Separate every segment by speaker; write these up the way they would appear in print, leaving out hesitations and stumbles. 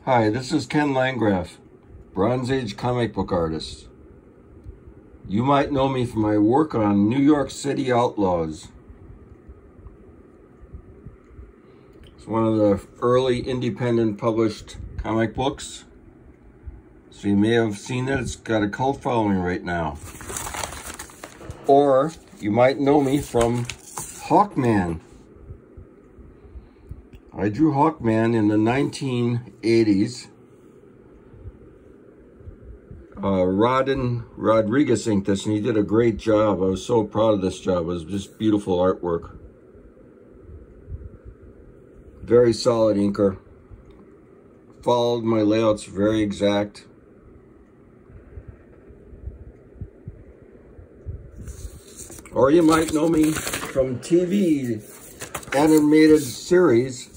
Speaker 1: Hi, this is Ken Landgraf, Bronze Age comic book artist. You might know me from my work on New York City Outlaws. It's one of the early independent published comic books. So you may have seen it. It's got a cult following right now. Or you might know me from Hawkman. I drew Hawkman in the 1980s. Rodriguez inked this, and he did a great job. I was so proud of this job. It was just beautiful artwork. Very solid inker. Followed my layouts very exact. Or you might know me from TV animated series,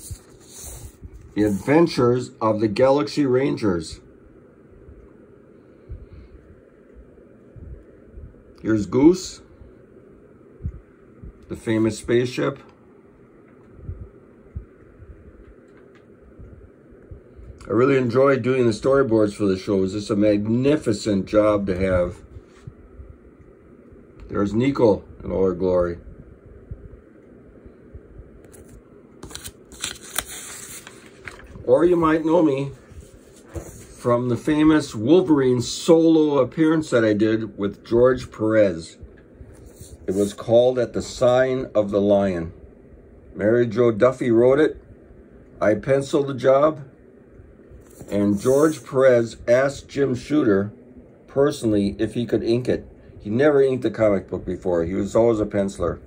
Speaker 1: The Adventures of the Galaxy Rangers. Here's Goose, the famous spaceship. I really enjoyed doing the storyboards for the show. It was just a magnificent job to have. There's Nico in all her glory. Or you might know me from the famous Wolverine solo appearance that I did with George Perez. It was called At the Sign of the Lion. Mary Jo Duffy wrote it. I penciled the job. And George Perez asked Jim Shooter personally if he could ink it. He never inked a comic book before. He was always a penciler.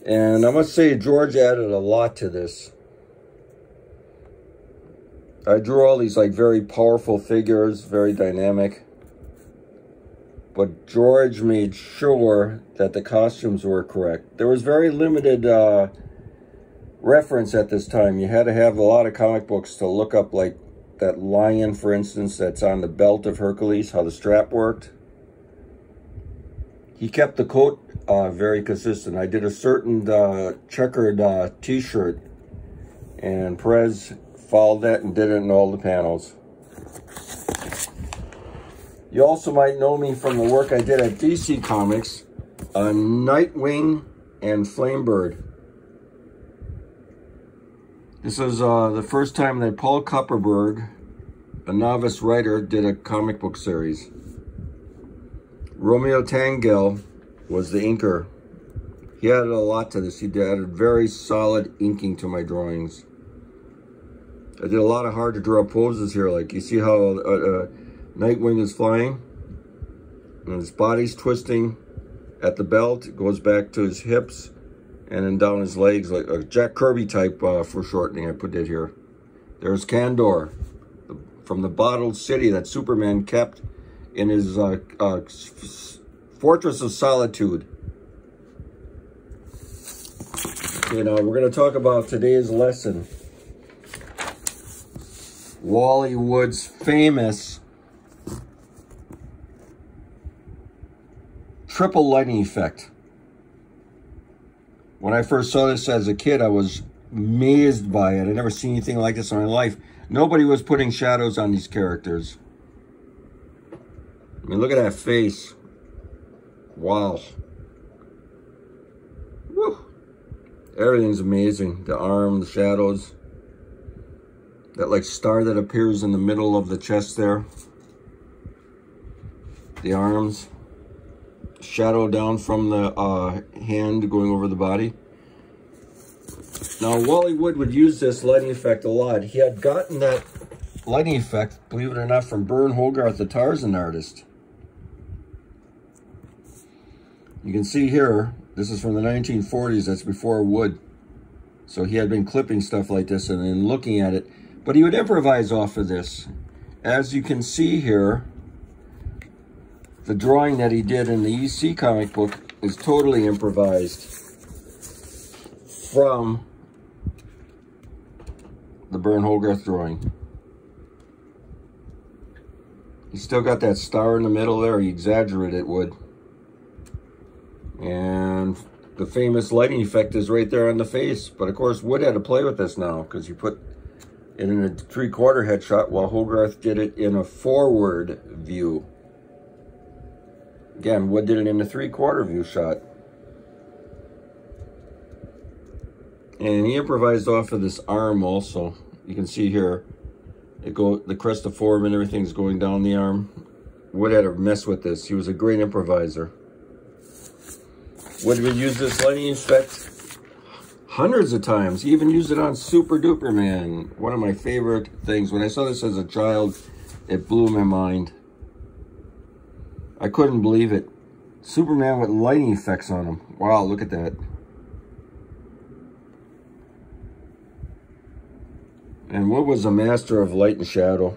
Speaker 1: And I must say, George added a lot to this. I drew all these like very powerful figures, very dynamic. But George made sure that the costumes were correct. There was very limited reference at this time. You had to have a lot of comic books to look up, like that lion, for instance, that's on the belt of Hercules, how the strap worked. He kept the coat very consistent. I did a certain checkered t-shirt, and Perez followed that and did it in all the panels. You also might know me from the work I did at DC Comics on Nightwing and Flamebird. This is the first time that Paul Kupperberg, a novice writer, did a comic book series. Romeo Tangel was the inker. He added a lot to this. He added very solid inking to my drawings. I did a lot of hard to draw poses here. Like you see how Nightwing is flying and his body's twisting at the belt. It goes back to his hips and then down his legs, like a Jack Kirby type foreshortening I put it here. There's Kandor from the bottled city that Superman kept in his Fortress of Solitude. Okay, now we're going to talk about today's lesson. Wally Wood's famous triple lighting effect. When I first saw this as a kid, I was amazed by it. I'd never seen anything like this in my life. Nobody was putting shadows on these characters. I mean, look at that face. Wow. Woo. Everything's amazing. The arm, the shadows. That like star that appears in the middle of the chest there. The arms. Shadow down from the hand going over the body. Now, Wally Wood would use this lighting effect a lot. He had gotten that lighting effect, believe it or not, from Bern Hogarth, the Tarzan artist. You can see here, this is from the 1940s. That's before Wood. So he had been clipping stuff like this and then looking at it. But he would improvise off of this. As you can see here, the drawing that he did in the EC comic book is totally improvised from the Bern Hogarth drawing. He still got that star in the middle there. He exaggerated it, Wood. And the famous lighting effect is right there on the face. But of course, Wood had to play with this now because he put it in a 3/4 headshot while Hogarth did it in a forward view. Again, Wood did it in a 3/4 view shot. And he improvised off of this arm also. You can see here, the crest of form and everything's going down the arm. Wood had to mess with this. He was a great improviser. Wood would use this lighting effect hundreds of times. He even used it on Super Duper Man. One of my favorite things. When I saw this as a child, it blew my mind. I couldn't believe it. Superman with lighting effects on him. Wow, look at that. And Wood was a master of light and shadow.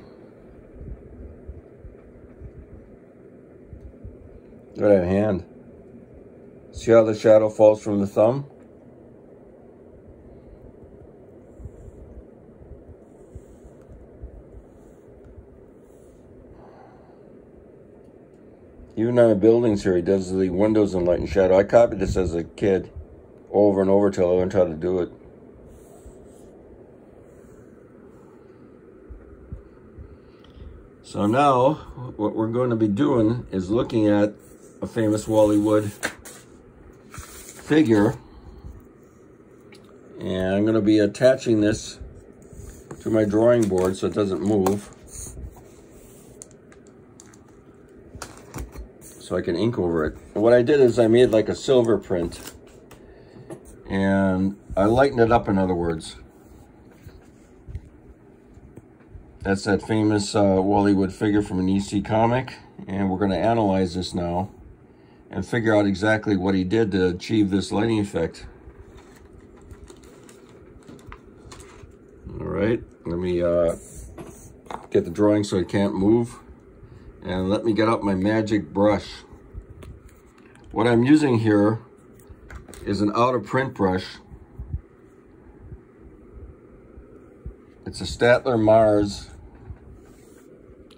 Speaker 1: Look at that hand. See how the shadow falls from the thumb? Even on the buildings here, he does the windows in light and shadow. I copied this as a kid over and over till I learned how to do it. So now, what we're going to be doing is looking at a famous Wally Wood figure. And I'm going to be attaching this to my drawing board so it doesn't move. So I can ink over it. And what I did is I made like a silver print. And I lightened it up, in other words. That's that famous Wally Wood figure from an EC comic. And we're going to analyze this now and figure out exactly what he did to achieve this lighting effect. All right, let me get the drawing so it can't move. And let me get out my magic brush. What I'm using here is an out of print brush. It's a Statler Mars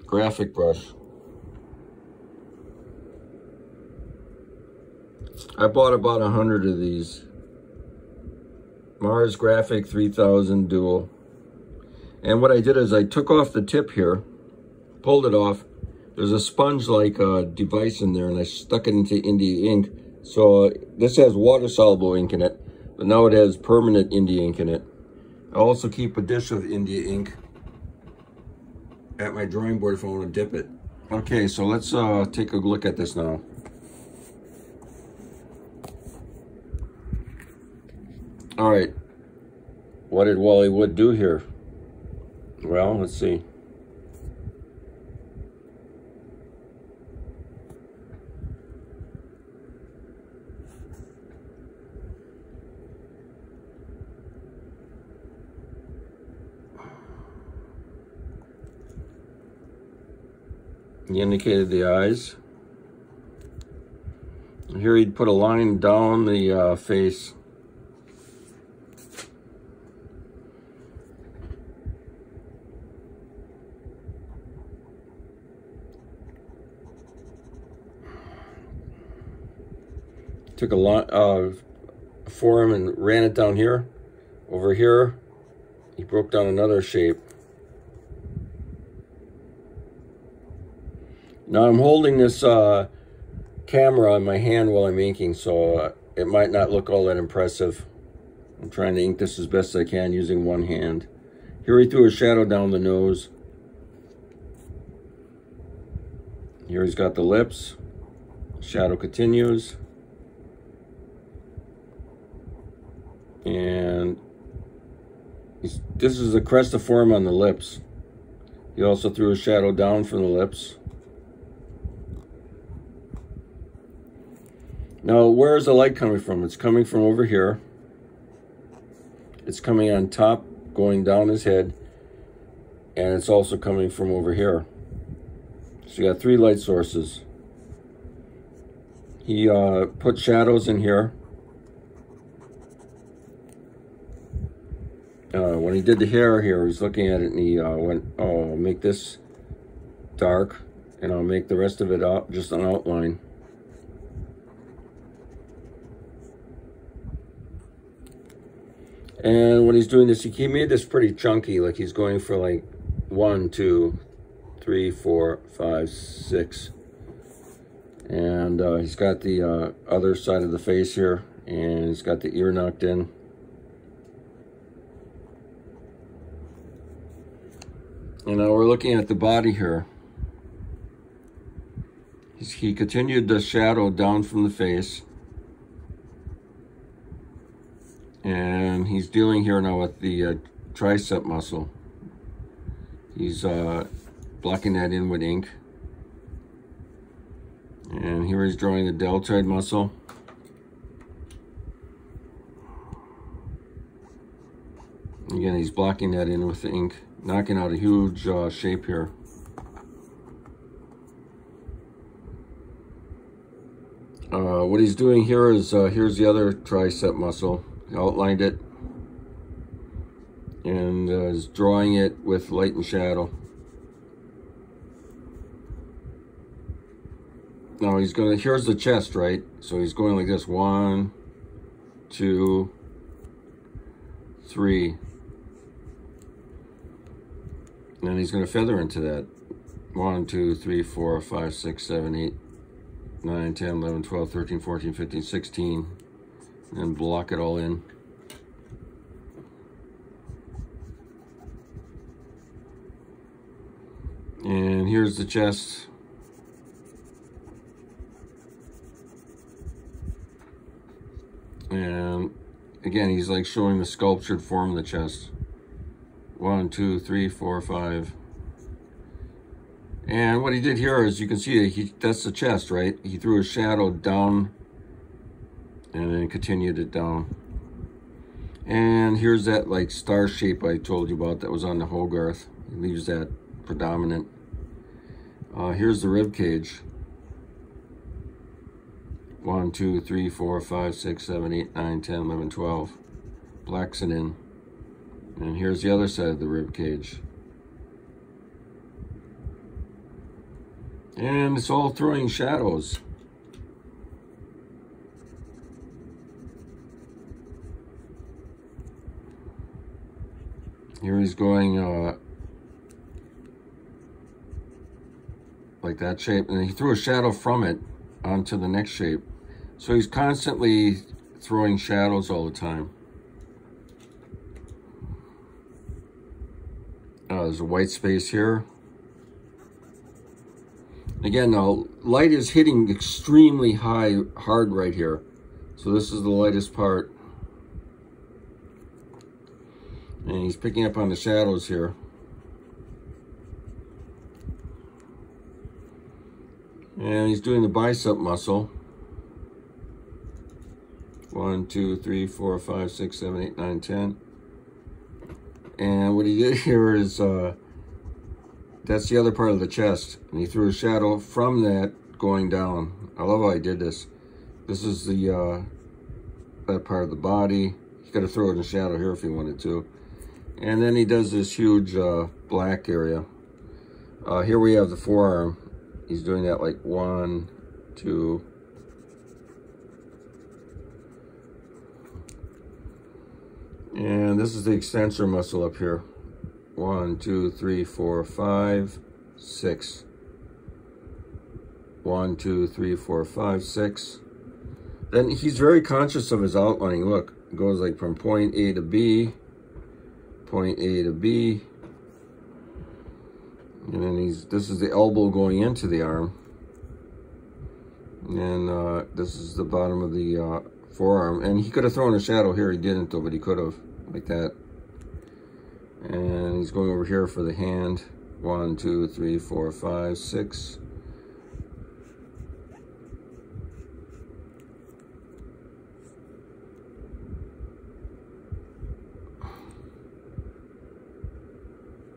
Speaker 1: graphic brush. I bought about 100 of these. Mars Graphic 3000 Dual. And what I did is I took off the tip here, pulled it off. There's a sponge-like device in there, and I stuck it into India ink. So this has water-soluble ink in it, but now it has permanent India ink in it. I also keep a dish of India ink at my drawing board if I want to dip it. Okay, so let's take a look at this now. All right, what did Wally Wood do here? Well, let's see. He indicated the eyes. Here he'd put a line down the face. Took a line for him and ran it down here. Over here, he broke down another shape. Now I'm holding this camera in my hand while I'm inking, so it might not look all that impressive. I'm trying to ink this as best I can using one hand. Here he threw a shadow down the nose. Here he's got the lips. Shadow continues. And this is the crest of form on the lips. He also threw a shadow down from the lips. Now, where is the light coming from? It's coming from over here. It's coming on top, going down his head. And it's also coming from over here. So you got three light sources. He put shadows in here. When he did the hair here, he's looking at it and he went, oh, I'll make this dark and I'll make the rest of it out just an outline. And when he's doing this, he made this pretty chunky, like he's going for like 1, 2, 3, 4, 5, 6. And he's got the other side of the face here, and he's got the ear knocked in. And now we're looking at the body here. He continued the shadow down from the face. And he's dealing here now with the tricep muscle. He's blocking that in with ink. And here he's drawing the deltoid muscle. Again, he's blocking that in with the ink, knocking out a huge shape here. What he's doing here is, here's the other tricep muscle. He outlined it and is drawing it with light and shadow. Now he's gonna, here's the chest, right? So he's going like this, 1, 2, 3. And he's gonna feather into that. 1, 2, 3, 4, 5, 6, 7, 8, 9, 10, 11, 12, 13, 14, 15, 16. And block it all in. And here's the chest. And again, he's like showing the sculptured form of the chest. 1, 2, 3, 4, 5. And what he did here is, you can see that's the chest, right? He threw a shadow down and then continued it down. And here's that like star shape I told you about that was on the Hogarth. He leaves that predominant. Here's the rib cage. 1, 2, 3, 4, 5, 6, 7, 8, 9, 10, 11, 12. Blacks it in. And here's the other side of the rib cage. And it's all throwing shadows. Here he's going like that shape, and he threw a shadow from it onto the next shape. So he's constantly throwing shadows all the time. There's a white space here. Again, now, light is hitting extremely hard right here. So this is the lightest part. And he's picking up on the shadows here. And he's doing the bicep muscle. 1, 2, 3, 4, 5, 6, 7, 8, 9, 10. And what he did here is, that's the other part of the chest. And he threw a shadow from that going down. I love how he did this. This is the that part of the body. He could have thrown it in shadow here if he wanted to. And then he does this huge black area. Here we have the forearm. He's doing that like 1, 2. And this is the extensor muscle up here. 1, 2, 3, 4, 5, 6. 1, 2, 3, 4, 5, 6. Then he's very conscious of his outlining. Look, it goes like from point A to B, point A to B. And then this is the elbow going into the arm. And this is the bottom of the forearm. And he could have thrown a shadow here. He didn't though, but he could have, like that. And he's going over here for the hand. 1, 2, 3, 4, 5, 6.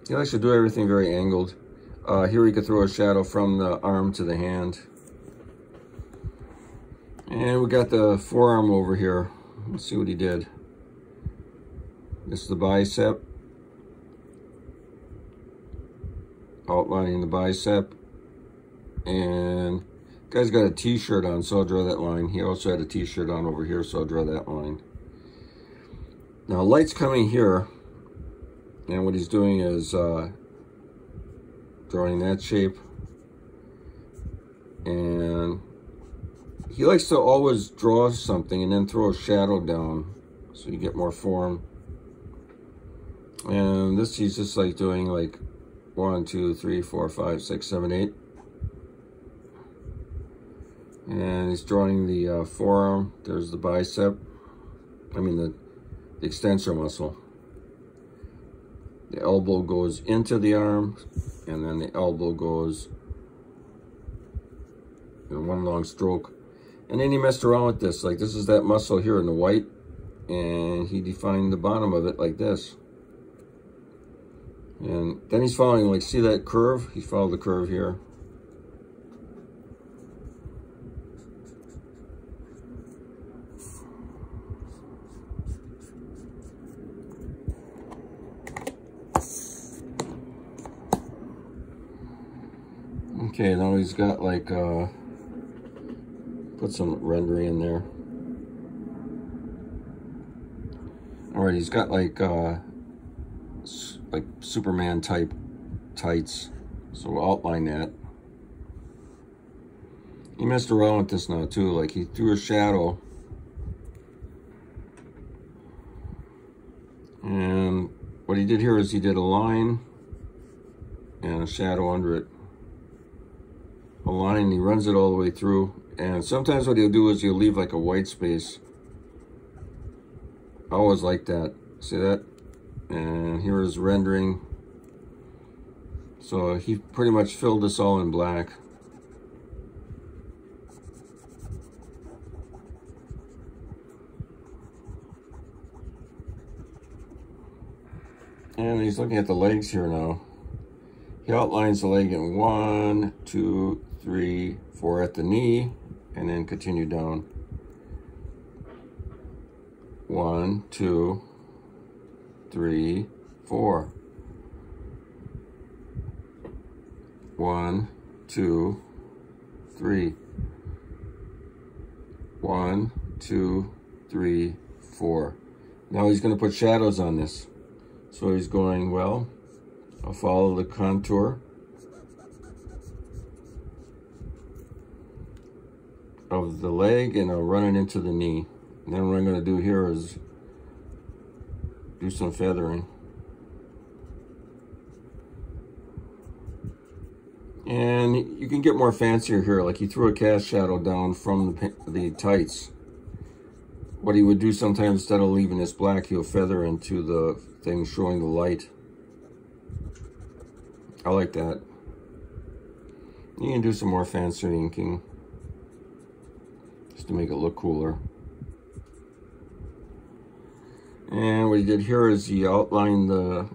Speaker 1: He likes to do everything very angled. Here we could throw a shadow from the arm to the hand. And we got the forearm over here. Let's see what he did. This is the bicep. Outlining the bicep. And guy's got a t-shirt on, so I'll draw that line. He also had a t-shirt on over here, so I'll draw that line. Now light's coming here, and what he's doing is drawing that shape, and he likes to always draw something and then throw a shadow down so you get more form. And this he's just like doing like 1, 2, 3, 4, 5, 6, 7, 8. And he's drawing the forearm. There's the bicep. I mean the extensor muscle. The elbow goes into the arm, and then the elbow goes in one long stroke. And then he messed around with this. Like this is that muscle here in the white, and he defined the bottom of it like this. And then he's following, like, see that curve? He followed the curve here. Okay, now he's got like, put some rendering in there. All right, he's got like Superman type tights, so we'll outline that. He messed around with this now too, like he threw a shadow, and what he did here is he did a line and a shadow under it. A line, he runs it all the way through, and sometimes what he'll do is he'll leave like a white space. I always like that. See that? And here is rendering. So he pretty much filled this all in black. And he's looking at the legs here now. He outlines the leg in 1, 2, 3, 4 at the knee, and then continue down. 1, 2, 3, 4. 1, 2, 3. 1, 2, 3, 4. Now he's going to put shadows on this. So he's going, well, I'll follow the contour of the leg and I'll run it into the knee. And then what I'm going to do here is do some feathering. And you can get more fancier here, like he threw a cast shadow down from the tights. What he would do sometimes, instead of leaving this black, he'll feather into the thing showing the light. I like that. You can do some more fancy inking just to make it look cooler. And what he did here is he outlined the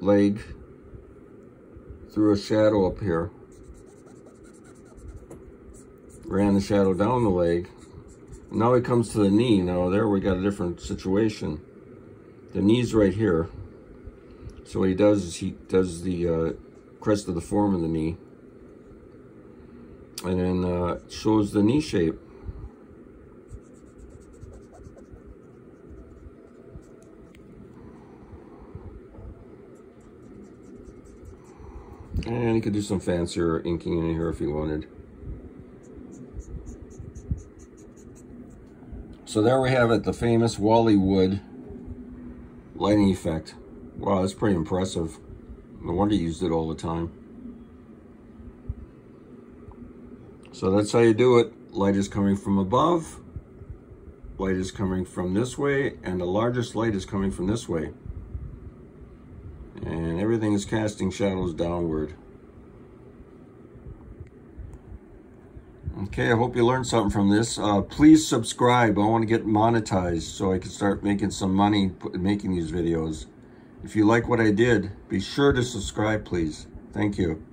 Speaker 1: leg, threw a shadow up here, ran the shadow down the leg. Now he comes to the knee. Now there we got a different situation. The knee's right here. So what he does is he does the crest of the form of the knee, and then shows the knee shape. And he could do some fancier inking in here if he wanted. So there we have it, the famous Wally Wood lighting effect. Wow, that's pretty impressive. No wonder he used it all the time. So that's how you do it. Light is coming from above, light is coming from this way, and the largest light is coming from this way. And everything is casting shadows downward. Okay, I hope you learned something from this. Please subscribe. I want to get monetized so I can start making some money making these videos. If you like what I did, be sure to subscribe, please. Thank you.